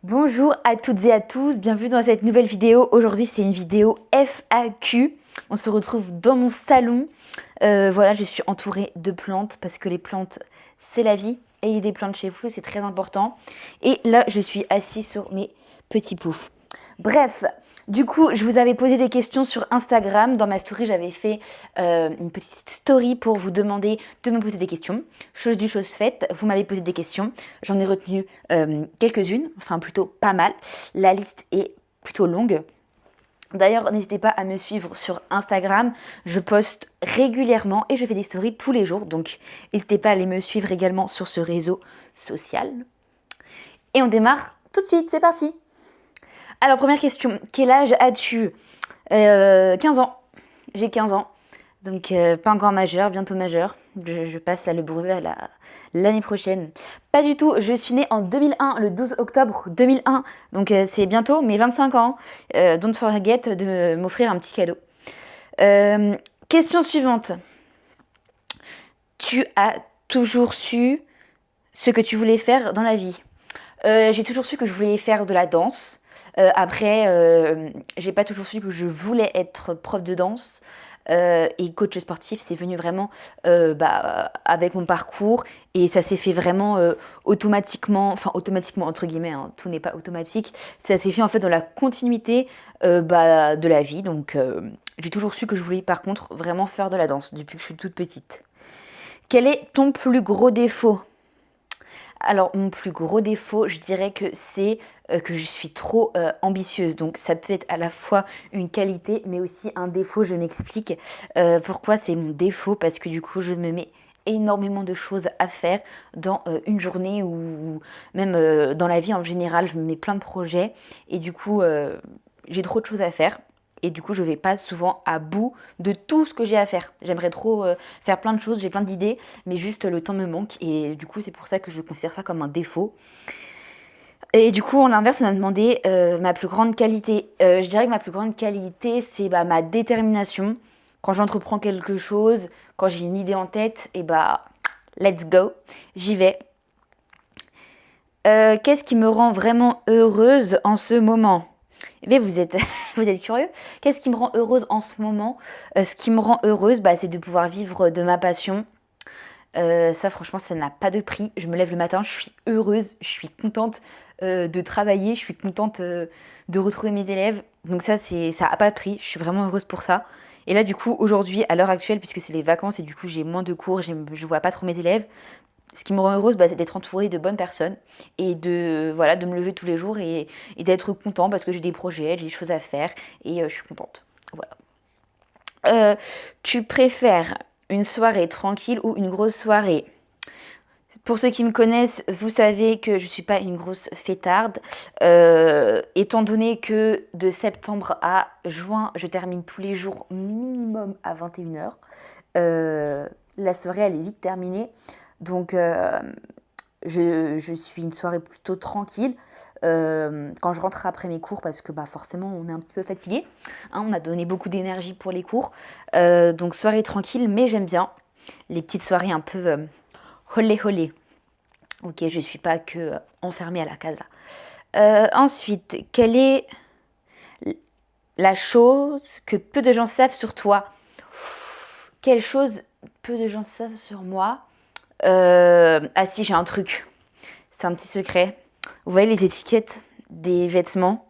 Bonjour à toutes et à tous, bienvenue dans cette nouvelle vidéo. Aujourd'hui c'est une vidéo FAQ. On se retrouve dans mon salon. Voilà, je suis entourée de plantes parce que les plantes c'est la vie. Ayez des plantes chez vous, c'est très important. Et là je suis assise sur mes petits poufs. Bref, du coup, je vous avais posé des questions sur Instagram. Dans ma story, j'avais fait une petite story pour vous demander de me poser des questions. Chose due, chose faite, vous m'avez posé des questions. J'en ai retenu quelques-unes, enfin plutôt pas mal. La liste est plutôt longue. D'ailleurs, n'hésitez pas à me suivre sur Instagram. Je poste régulièrement et je fais des stories tous les jours. Donc, n'hésitez pas à aller me suivre également sur ce réseau social. Et on démarre tout de suite, c'est parti! Alors, première question, quel âge as-tu 15 ans. J'ai 15 ans, donc pas encore majeur, bientôt majeur. Je passe là le brevet l'année prochaine. Pas du tout, je suis née en 2001, le 12 octobre 2001, donc c'est bientôt mes 25 ans. Don't forget de m'offrir un petit cadeau. Question suivante. Tu as toujours su ce que tu voulais faire dans la vie? J'ai toujours su que je voulais faire de la danse. Après, j'ai pas toujours su que je voulais être prof de danse. Et coach sportif, c'est venu vraiment avec mon parcours et ça s'est fait vraiment automatiquement, enfin automatiquement entre guillemets, hein, tout n'est pas automatique, ça s'est fait en fait dans la continuité de la vie. Donc j'ai toujours su que je voulais par contre vraiment faire de la danse depuis que je suis toute petite. Quel est ton plus gros défaut? Alors, mon plus gros défaut, je dirais que c'est que je suis trop ambitieuse. Donc, ça peut être à la fois une qualité, mais aussi un défaut. Je m'explique pourquoi c'est mon défaut. Parce que du coup, je me mets énormément de choses à faire dans une journée ou même dans la vie en général. Je me mets plein de projets et du coup, j'ai trop de choses à faire. Et du coup, je vais pas souvent à bout de tout ce que j'ai à faire. J'aimerais trop faire plein de choses, j'ai plein d'idées, mais juste le temps me manque. Et du coup, c'est pour ça que je considère ça comme un défaut. Et du coup, en l'inverse, on a demandé ma plus grande qualité. Je dirais que ma plus grande qualité, c'est ma détermination. Quand j'entreprends quelque chose, quand j'ai une idée en tête, et let's go, j'y vais. Qu'est-ce qui me rend vraiment heureuse en ce moment? Eh bien, vous êtes, vous êtes curieux. Qu'est-ce qui me rend heureuse en ce moment? Ce qui me rend heureuse, c'est de pouvoir vivre de ma passion. Ça, franchement, ça n'a pas de prix. Je me lève le matin, je suis heureuse, je suis contente de travailler, je suis contente de retrouver mes élèves. Donc ça n'a pas de prix. Je suis vraiment heureuse pour ça. Et là, du coup, aujourd'hui, à l'heure actuelle, puisque c'est les vacances et du coup, j'ai moins de cours, je vois pas trop mes élèves. Ce qui me rend heureuse, c'est d'être entourée de bonnes personnes et de me lever tous les jours et d'être content parce que j'ai des projets, j'ai des choses à faire et je suis contente. Voilà. Tu préfères une soirée tranquille ou une grosse soirée? Pour ceux qui me connaissent, vous savez que je ne suis pas une grosse fêtarde. Étant donné que de septembre à juin, je termine tous les jours minimum à 21h, la soirée, elle est vite terminée. Donc, je suis une soirée plutôt tranquille. Quand je rentre après mes cours, parce que forcément, on est un petit peu fatigué. Hein, on a donné beaucoup d'énergie pour les cours. Donc, soirée tranquille, mais j'aime bien les petites soirées un peu holé holé. Ok, je ne suis pas que enfermée à la casa. Ensuite, quelle est la chose que peu de gens savent sur toi? Quelle chose peu de gens savent sur moi? Ah si, j'ai un truc. C'est un petit secret. Vous voyez les étiquettes des vêtements?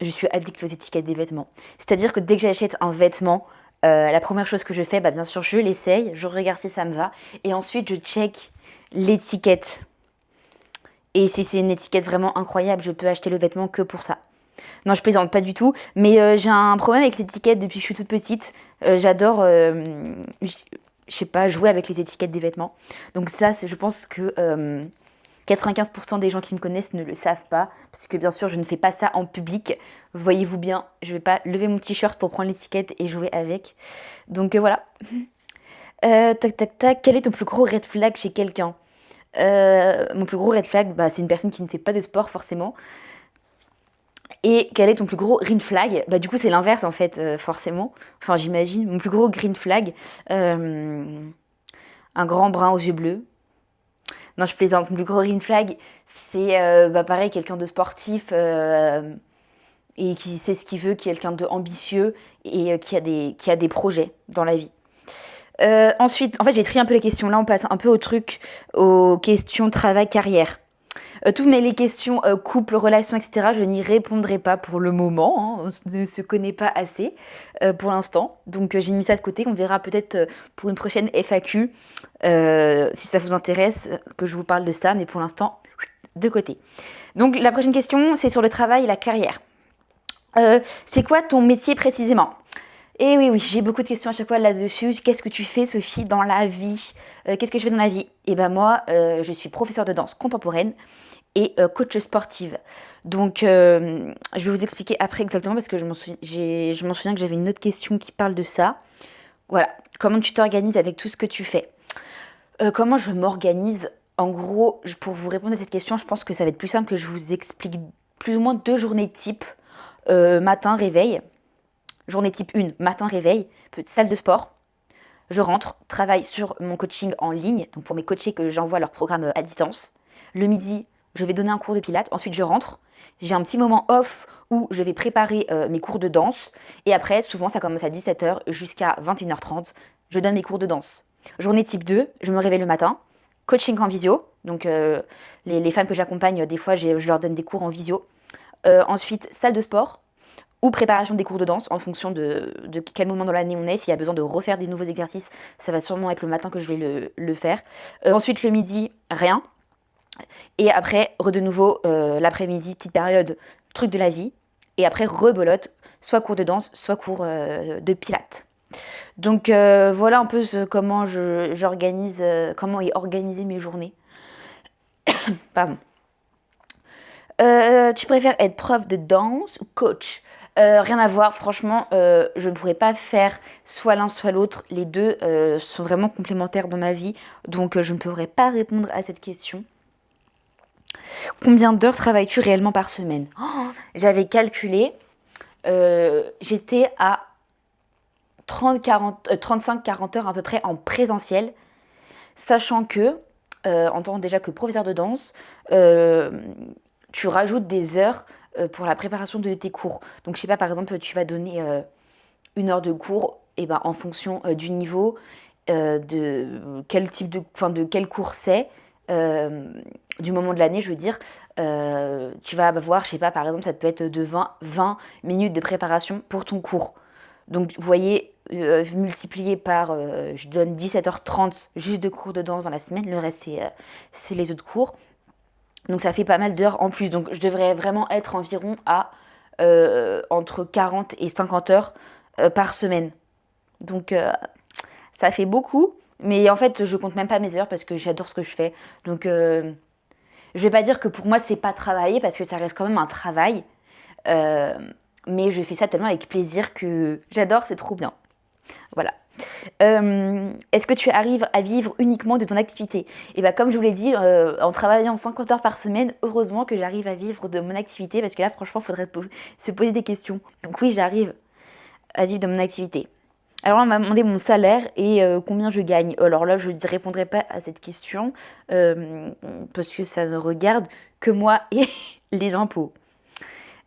Je suis addict aux étiquettes des vêtements. C'est-à-dire que dès que j'achète un vêtement, la première chose que je fais, bien sûr, je l'essaye, je regarde si ça me va, et ensuite je check l'étiquette. Et si c'est une étiquette vraiment incroyable, je peux acheter le vêtement que pour ça. Non, je plaisante pas du tout, mais j'ai un problème avec l'étiquette depuis que je suis toute petite. J'adore, je sais pas, jouer avec les étiquettes des vêtements. Donc ça, je pense que 95% des gens qui me connaissent ne le savent pas, parce que bien sûr, je ne fais pas ça en public. Voyez-vous bien, je vais pas lever mon t-shirt pour prendre l'étiquette et jouer avec. Donc voilà. Tac, tac, tac. Quel est ton plus gros red flag chez quelqu'un? Mon plus gros red flag, c'est une personne qui ne fait pas de sport forcément. Et quel est ton plus gros green flag? Du coup, c'est l'inverse en fait, forcément. Enfin, j'imagine. Mon plus gros green flag, un grand brun aux yeux bleus. Non, je plaisante. Mon plus gros green flag, c'est pareil, quelqu'un de sportif et qui sait ce qu'il veut, quelqu'un de ambitieux et qui a des projets dans la vie. Ensuite, en fait, j'ai trié un peu les questions. Là, on passe un peu aux questions travail, carrière. Toutes les questions couple, relation, etc., je n'y répondrai pas pour le moment. Hein. On ne se connaît pas assez pour l'instant. Donc j'ai mis ça de côté. On verra peut-être pour une prochaine FAQ, si ça vous intéresse, que je vous parle de ça. Mais pour l'instant, de côté. Donc la prochaine question, c'est sur le travail et la carrière. C'est quoi ton métier précisément ? Et oui, j'ai beaucoup de questions à chaque fois là-dessus. Qu'est-ce que tu fais, Sophie, dans la vie ? Qu'est-ce que je fais dans la vie ? Et ben moi, je suis professeure de danse contemporaine et coach sportive. Donc, je vais vous expliquer après exactement parce que je m'en souviens que j'avais une autre question qui parle de ça. Voilà, comment tu t'organises avec tout ce que tu fais. Comment je m'organise ? En gros, pour vous répondre à cette question, je pense que ça va être plus simple que je vous explique plus ou moins 2 journées type. Matin, réveil. Journée type 1, matin, réveil, salle de sport. Je rentre, travaille sur mon coaching en ligne, donc pour mes coachés que j'envoie leur programme à distance. Le midi, je vais donner un cours de pilates. Ensuite, je rentre. J'ai un petit moment off où je vais préparer mes cours de danse. Et après, souvent, ça commence à 17h jusqu'à 21h30. Je donne mes cours de danse. Journée type 2, je me réveille le matin. Coaching en visio. Donc, les femmes que j'accompagne, des fois, je leur donne des cours en visio. Ensuite, salle de sport ou préparation des cours de danse en fonction de quel moment dans l'année on est. S'il y a besoin de refaire des nouveaux exercices, ça va sûrement être le matin que je vais le faire. Ensuite, le midi, rien. Et après, de nouveau, l'après-midi, petite période, truc de la vie. Et après, rebelote, soit cours de danse, soit cours de pilates. Donc voilà un peu comment j'organise, comment est organisée mes journées. Pardon. Tu préfères être prof de danse ou coach ? Rien à voir, franchement, je ne pourrais pas faire soit l'un soit l'autre. Les deux sont vraiment complémentaires dans ma vie, donc je ne pourrais pas répondre à cette question. Combien d'heures travailles-tu réellement par semaine ? J'avais calculé, j'étais à 35-40 heures à peu près en présentiel, sachant que, en tant déjà que professeur de danse, tu rajoutes des heures pour la préparation de tes cours. Donc je sais pas, par exemple, tu vas donner 1 heure de cours, et ben en fonction du niveau, de quel type de quel cours c'est, du moment de l'année, je veux dire, tu vas avoir, je sais pas, par exemple, ça peut être de 20 minutes de préparation pour ton cours. Donc vous voyez, multiplié par, je donne 17h30 juste de cours de danse dans la semaine, le reste c'est les autres cours. Donc ça fait pas mal d'heures en plus. Donc je devrais vraiment être environ à entre 40 et 50 heures par semaine. Donc ça fait beaucoup. Mais en fait, je compte même pas mes heures parce que j'adore ce que je fais. Donc je vais pas dire que pour moi, c'est pas travailler parce que ça reste quand même un travail. Mais je fais ça tellement avec plaisir que j'adore, c'est trop bien. Voilà. Est-ce que tu arrives à vivre uniquement de ton activité ? Et bien comme je vous l'ai dit, en travaillant 50 heures par semaine, heureusement que j'arrive à vivre de mon activité parce que là franchement il faudrait se poser des questions. Donc oui, j'arrive à vivre de mon activité. Alors là on m'a demandé mon salaire et combien je gagne. Alors là je ne répondrai pas à cette question parce que ça ne regarde que moi et les impôts.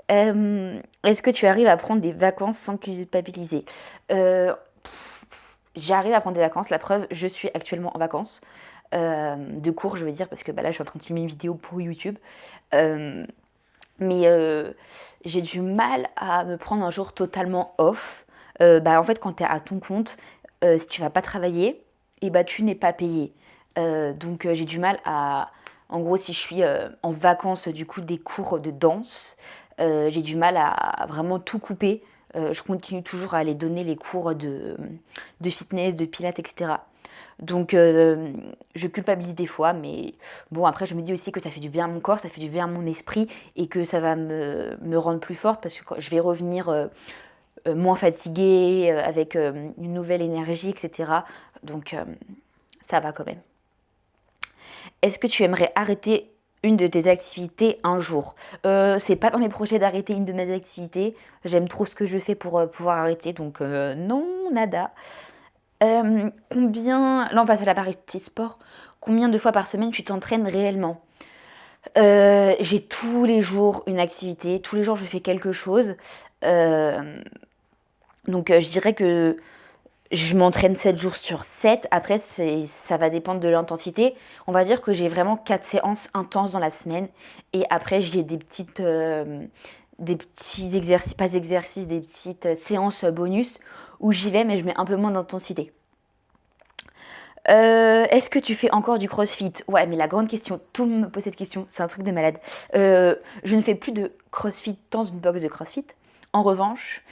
Est-ce que tu arrives à prendre des vacances sans culpabiliser ? J'arrive à prendre des vacances, la preuve, je suis actuellement en vacances, de cours je veux dire, parce que là je suis en train de filmer une vidéo pour YouTube, mais j'ai du mal à me prendre un jour totalement off. En fait quand tu es à ton compte, si tu vas pas travailler, et tu n'es pas payé. Donc j'ai du mal à, en gros si je suis en vacances du coup des cours de danse, j'ai du mal à vraiment tout couper. Je continue toujours à aller donner les cours de fitness, de pilates, etc. Donc je culpabilise des fois, mais bon après je me dis aussi que ça fait du bien à mon corps, ça fait du bien à mon esprit et que ça va me rendre plus forte parce que je vais revenir moins fatiguée, avec une nouvelle énergie, etc. Donc ça va quand même. Est-ce que tu aimerais arrêter une de tes activités un jour ? C'est pas dans mes projets d'arrêter une de mes activités. J'aime trop ce que je fais pour pouvoir arrêter, donc non, nada. Là on passe à la partie sport. Combien de fois par semaine tu t'entraînes réellement? J'ai tous les jours une activité, tous les jours je fais quelque chose. Hem, donc je dirais que je m'entraîne 7 jours sur 7. Après ça va dépendre de l'intensité. On va dire que j'ai vraiment 4 séances intenses dans la semaine et après j'ai des petits exercices, pas exercices, des petites, séances, bonus où j'y vais mais je mets un peu moins d'intensité. Est-ce que tu fais encore du crossfit? Ouais, mais la grande question, tout le monde me pose cette question, c'est un truc de malade. Je ne fais plus de crossfit dans une box de crossfit. En revanche,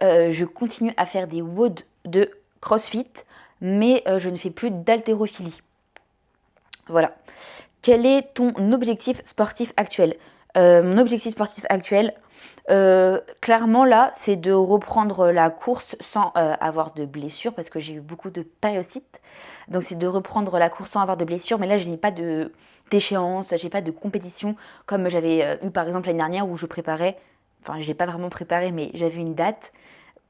je continue à faire des WOD de crossfit, mais je ne fais plus d'haltérophilie. Voilà. Quel est ton objectif sportif actuel? Mon objectif sportif actuel, clairement là, c'est de reprendre la course sans, avoir de blessures parce que j'ai eu beaucoup de périostite. Donc c'est de reprendre la course sans avoir de blessures, mais là je n'ai pas d'échéance, j'ai pas de compétition comme j'avais, eu par exemple l'année dernière où je préparais, enfin je l'ai pas vraiment préparé, mais j'avais une date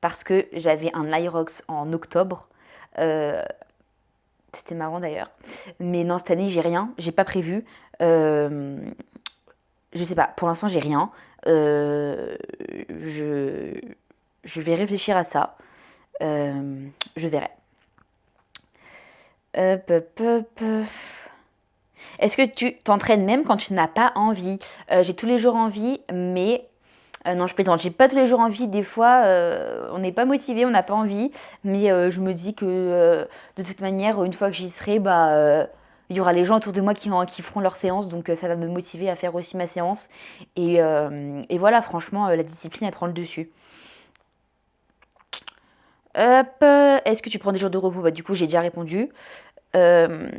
parce que j'avais un Irox en octobre. Heu, C'était marrant d'ailleurs. Mais non, cette année j'ai rien, j'ai pas prévu. Hem je sais pas, pour l'instant j'ai rien. Heu, je je vais réfléchir à ça. Je verrai. Hop. Est-ce que tu t'entraînes même quand tu n'as pas envie? J'ai tous les jours envie, mais non je plaisante, j'ai pas tous les jours envie. Des fois, on n'est pas motivé, on n'a pas envie, mais je me dis que, de toute manière, une fois que j'y serai, bah, il y aura les gens autour de moi qui feront leur séance, donc ça va me motiver à faire aussi ma séance et voilà, franchement, la discipline, elle prend le dessus. Hop, est-ce que tu prends des jours de repos? Bah, du coup, j'ai déjà répondu. Hem,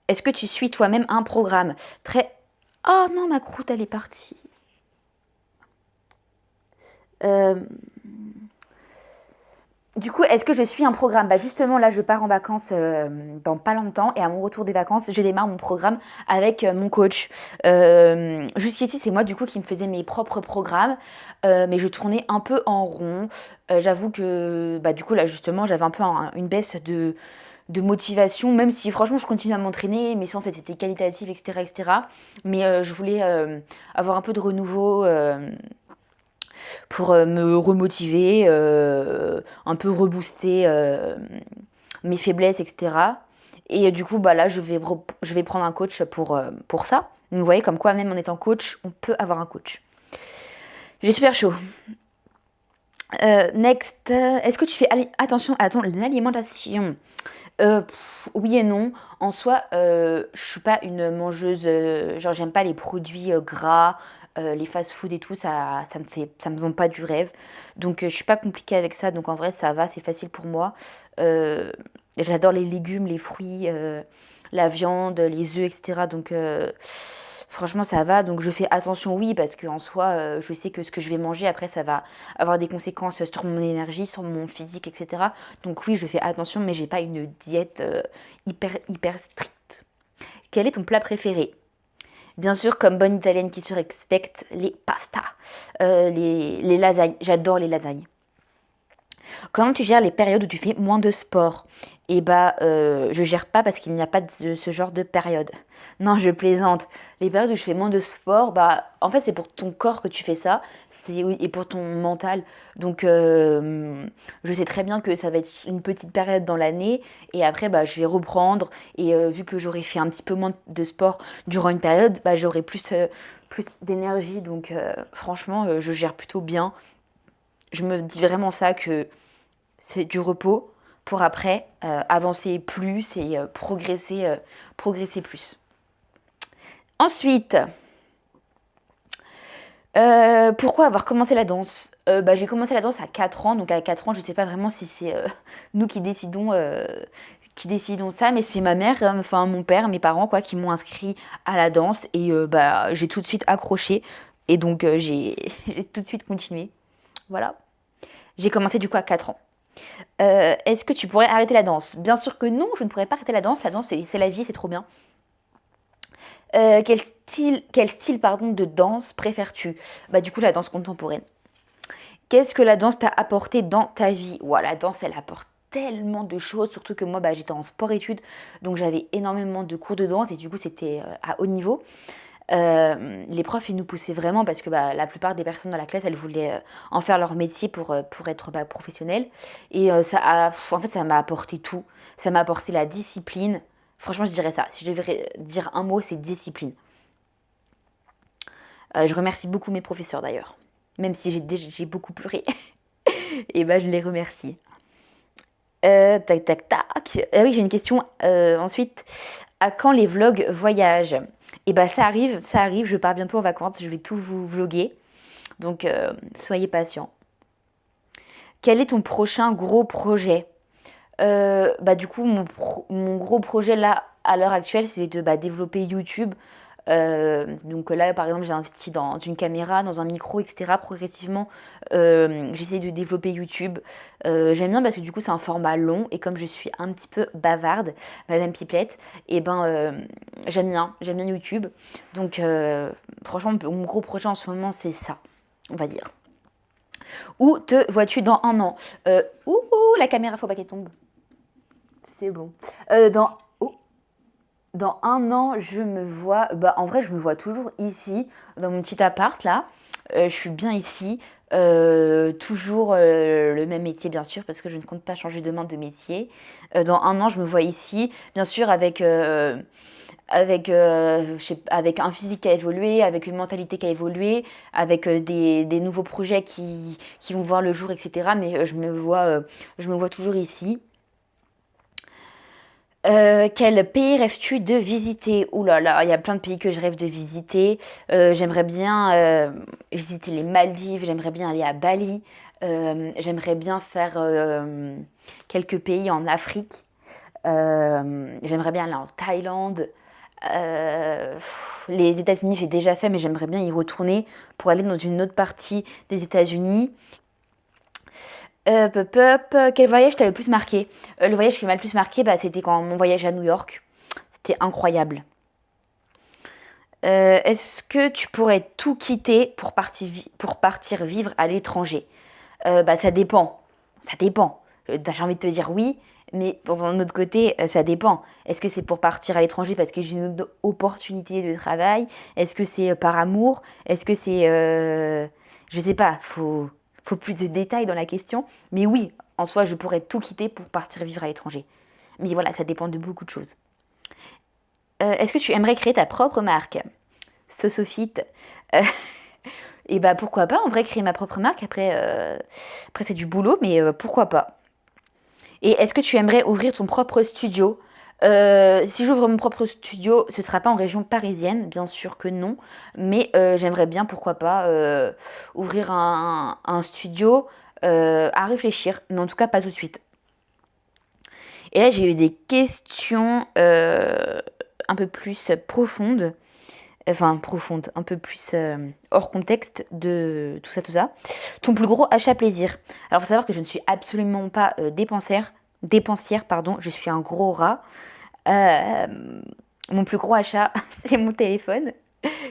Est-ce que tu suis toi-même un programme? Très Oh non, ma croûte, elle est partie. Hem Du coup, est-ce que je suis un programme? Bah justement, là, je pars en vacances dans pas longtemps et à mon retour des vacances, je démarre mon programme avec mon coach. Jusqu'ici, c'est moi du coup qui me faisais mes propres programmes, mais je tournais un peu en rond. J'avoue que bah, du coup, là, justement, j'avais un peu une baisse de motivation, même si franchement, je continue à m'entraîner, mes séances elles étaient qualitatives, etc. etc. Mais je voulais avoir un peu de renouveau. Pour me remotiver, un peu rebooster mes faiblesses, etc. Et du coup, bah là, je vais prendre un coach pour ça. Donc, vous voyez, comme quoi, même en étant coach, on peut avoir un coach. J'ai super chaud. Next, est-ce que tu fais attention à ton alimentation? Oui et non. En soi, je suis pas une mangeuse, genre j'aime pas les produits, gras, les fast-food et tout, ça me vend pas du rêve. Donc je suis pas compliquée avec ça, donc en vrai ça va, c'est facile pour moi. Heu, J'adore les légumes, les fruits, la viande, les œufs et cetera, donc franchement ça va. Donc je fais attention, oui, parce qu'en soi, je sais que ce que je vais manger après ça va avoir des conséquences sur mon énergie, sur mon physique et cetera. Donc oui, je fais attention, mais j'ai pas une diète, hyper stricte. Quel est ton plat préféré? Bien sûr, comme bonne italienne qui se respecte, les pastas, les lasagnes. J'adore les lasagnes. Comment tu gères les périodes où tu fais moins de sport? Et bah, je gère pas parce qu'il n'y a pas de ce genre de période. Non, je plaisante. Les périodes où je fais moins de sport, bah, en fait, c'est pour ton corps que tu fais ça, c'est oui et pour ton mental. Donc je sais très bien que ça va être une petite période dans l'année et après, bah, je vais reprendre et vu que j'aurai fait un petit peu moins de sport durant une période, bah, j'aurai plus d'énergie donc franchement, je gère plutôt bien. Je me dis vraiment ça que c'est du repos pour après avancer plus et progresser plus. Ensuite, pourquoi avoir commencé la danse? Bah, j'ai commencé la danse à 4 ans, donc à 4 ans, je ne sais pas vraiment si c'est nous qui décidons ça, mais c'est ma mère, enfin mon père, mes parents quoi, qui m'ont inscrit à la danse et bah, j'ai tout de suite accroché et donc j'ai tout de suite continué. Voilà. J'ai commencé du coup à 4 ans. Est-ce que tu pourrais arrêter la danse? Bien sûr que non, je ne pourrais pas arrêter la danse. La danse, c'est la vie, c'est trop bien. Quel style pardon, de danse préfères-tu? Bah, du coup, la danse contemporaine. Qu'est-ce que la danse t'a apporté dans ta vie? Ouah, la danse, elle apporte tellement de choses, surtout que moi j'étais en sport-études, donc j'avais énormément de cours de danse et du coup c'était à haut niveau. Les profs ils nous poussaient vraiment parce que la plupart des personnes dans la classe elles voulaient en faire leur métier pour être professionnelles. Et en fait ça m'a apporté tout. Ça m'a apporté la discipline. Franchement je dirais ça. Si je devrais dire un mot, c'est discipline. Je remercie beaucoup mes professeurs d'ailleurs. Même si j'ai beaucoup pleuré. Et je les remercie. Tac, tac, tac. Ah oui, j'ai une question ensuite. À quand les vlogs voyage? Et ça arrive. Je pars bientôt en vacances. Je vais tout vous vloguer. Donc, soyez patients. Quel est ton prochain gros projet? Du coup, mon gros projet là, à l'heure actuelle, c'est de développer YouTube. Donc là, par exemple, j'ai investi dans une caméra, dans un micro, etc. Progressivement, j'essaie de développer YouTube. J'aime bien parce que du coup, c'est un format long et comme je suis un petit peu bavarde, Madame Pipelette, et j'aime bien YouTube. Donc franchement, mon gros projet en ce moment, c'est ça, on va dire. Où te vois-tu dans un an? La caméra, faut pas qu'elle tombe. C'est bon. Dans un an, je me vois... en vrai, je me vois toujours ici, dans mon petit appart, là. Je suis bien ici. Toujours le même métier, bien sûr, parce que je ne compte pas changer demain de métier. Dans un an, je me vois ici, bien sûr, avec un physique qui a évolué, avec une mentalité qui a évolué, avec des nouveaux projets qui vont voir le jour, etc. Mais je me vois toujours ici. Quel pays rêves-tu de visiter? Ouh là là, il y a plein de pays que je rêve de visiter. J'aimerais bien visiter les Maldives, j'aimerais bien aller à Bali, j'aimerais bien faire quelques pays en Afrique. J'aimerais bien aller en Thaïlande. Les États-Unis, j'ai déjà fait, mais j'aimerais bien y retourner pour aller dans une autre partie des États-Unis. Quel voyage t'a le plus marqué? Le voyage qui m'a le plus marqué, c'était quand mon voyage à New York. C'était incroyable. Est-ce que tu pourrais tout quitter pour partir vivre à l'étranger? Ça dépend. Ça dépend. J'ai envie de te dire oui, mais dans un autre côté, ça dépend. Est-ce que c'est pour partir à l'étranger parce que j'ai une opportunité de travail? Est-ce que c'est par amour? Est-ce que c'est... Je sais pas, faut plus de détails dans la question. Mais oui, en soi, je pourrais tout quitter pour partir vivre à l'étranger. Mais voilà, ça dépend de beaucoup de choses. Est-ce que tu aimerais créer ta propre marque? Sosophite. Et pourquoi pas, en vrai, créer ma propre marque. Après c'est du boulot, mais pourquoi pas. Et est-ce que tu aimerais ouvrir ton propre studio? Si j'ouvre mon propre studio, ce ne sera pas en région parisienne, bien sûr que non. Mais j'aimerais bien, pourquoi pas, ouvrir un studio à réfléchir. Mais en tout cas, pas tout de suite. Et là, j'ai eu des questions un peu plus profondes. Enfin, profondes, un peu plus hors contexte de tout ça. Ton plus gros achat plaisir. Alors, il faut savoir que je ne suis absolument pas dépensière, pardon. Je suis un gros rat. Mon plus gros achat, c'est mon téléphone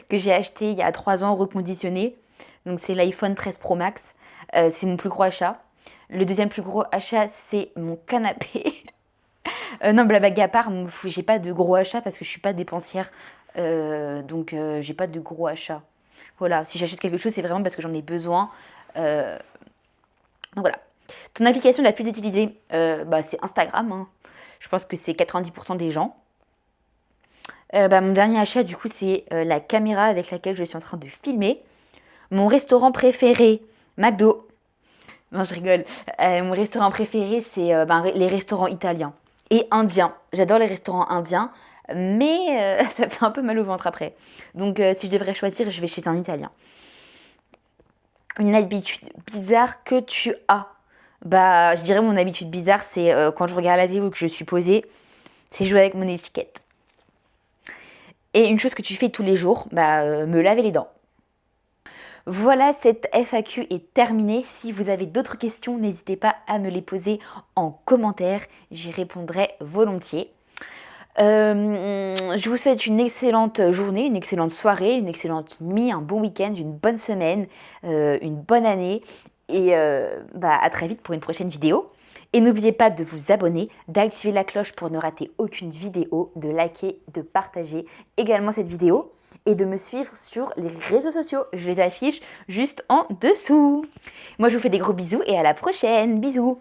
que j'ai acheté il y a 3 ans, reconditionné. Donc, c'est l'iPhone 13 Pro Max. C'est mon plus gros achat. Le deuxième plus gros achat, c'est mon canapé. Non, blague à part, j'ai pas de gros achats parce que je suis pas dépensière. Donc, j'ai pas de gros achats. Voilà, si j'achète quelque chose, c'est vraiment parce que j'en ai besoin. Donc voilà. Ton application la plus utilisée, c'est Instagram. Hein. Je pense que c'est 90% des gens. Mon dernier achat, du coup, c'est la caméra avec laquelle je suis en train de filmer. Mon restaurant préféré, McDo. Non, je rigole. Mon restaurant préféré, c'est les restaurants italiens et indiens. J'adore les restaurants indiens, mais ça fait un peu mal au ventre après. Donc, si je devrais choisir, je vais chez un italien. Une habitude bizarre que tu as? Je dirais mon habitude bizarre, c'est quand je regarde la télé ou que je suis posée, c'est jouer avec mon étiquette. Et une chose que tu fais tous les jours, me laver les dents. Voilà, cette FAQ est terminée. Si vous avez d'autres questions, n'hésitez pas à me les poser en commentaire. J'y répondrai volontiers. Je vous souhaite une excellente journée, une excellente soirée, une excellente nuit, un bon week-end, une bonne semaine, une bonne année. Et à très vite pour une prochaine vidéo. Et n'oubliez pas de vous abonner, d'activer la cloche pour ne rater aucune vidéo, de liker, de partager également cette vidéo et de me suivre sur les réseaux sociaux. Je les affiche juste en dessous. Moi, je vous fais des gros bisous et à la prochaine. Bisous.